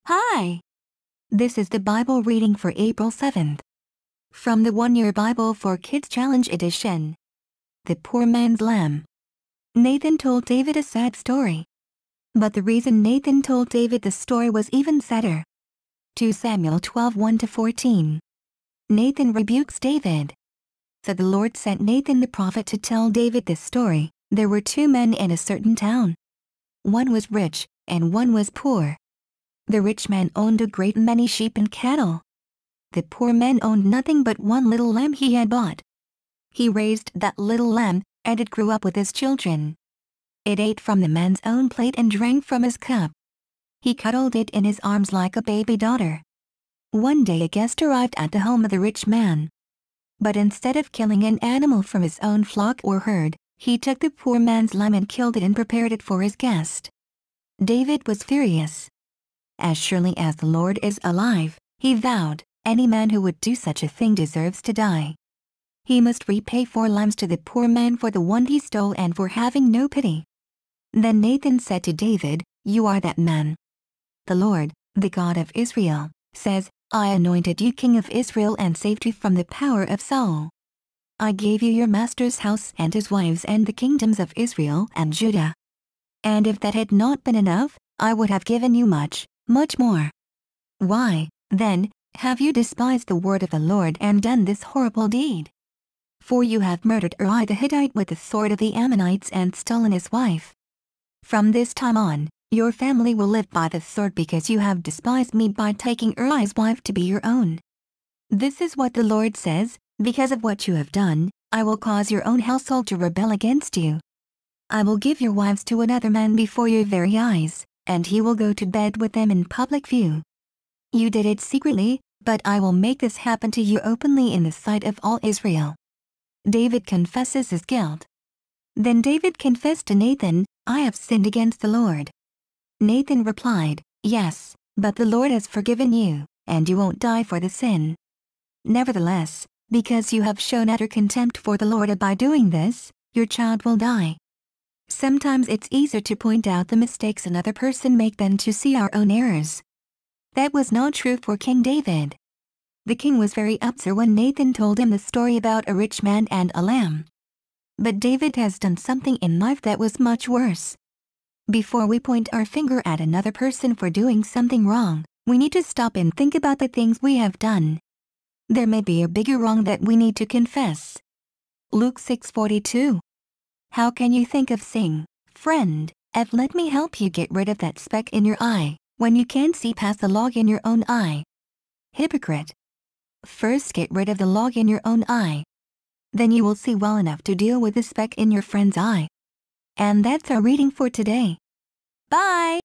Hi! This is the Bible reading for April 7th. From the One Year Bible for Kids Challenge Edition. The Poor Man's Lamb. Nathan told David a sad story. But the reason Nathan told David the story was even sadder. 2 Samuel 12:1-14. Nathan rebukes David. So the Lord sent Nathan the prophet to tell David this story. There were two men in a certain town. One was rich, and one was poor. The rich man owned a great many sheep and cattle. The poor man owned nothing but one little lamb he had bought. He raised that little lamb, and it grew up with his children. It ate from the man's own plate and drank from his cup. He cuddled it in his arms like a baby daughter. One day a guest arrived at the home of the rich man. But instead of killing an animal from his own flock or herd, he took the poor man's lamb and killed it and prepared it for his guest. David was furious. As surely as the Lord is alive, he vowed, any man who would do such a thing deserves to die. He must repay 4 lambs to the poor man for the one he stole and for having no pity. Then Nathan said to David, "You are that man. The Lord, the God of Israel, says, I anointed you king of Israel and saved you from the power of Saul. I gave you your master's house and his wives and the kingdoms of Israel and Judah. And if that had not been enough, I would have given you much more. Why, then, have you despised the word of the Lord and done this horrible deed? For you have murdered Uriah the Hittite with the sword of the Ammonites and stolen his wife. From this time on, your family will live by the sword because you have despised me by taking Uriah's wife to be your own. This is what the Lord says, because of what you have done, I will cause your own household to rebel against you. I will give your wives to another man before your very eyes, and he will go to bed with them in public view. You did it secretly, but I will make this happen to you openly in the sight of all Israel." David confesses his guilt. Then David confessed to Nathan, "I have sinned against the Lord." Nathan replied, "Yes, but the Lord has forgiven you, and you won't die for the sin. Nevertheless, because you have shown utter contempt for the Lord by doing this, your child will die." Sometimes it's easier to point out the mistakes another person makes than to see our own errors. That was not true for King David. The king was very upset when Nathan told him the story about a rich man and a lamb. But David has done something in life that was much worse. Before we point our finger at another person for doing something wrong, we need to stop and think about the things we have done. There may be a bigger wrong that we need to confess. Luke 6:42. How can you think of saying, "Friend, let me help you get rid of that speck in your eye," when you can't see past the log in your own eye? Hypocrite. First get rid of the log in your own eye. Then you will see well enough to deal with the speck in your friend's eye. And that's our reading for today. Bye!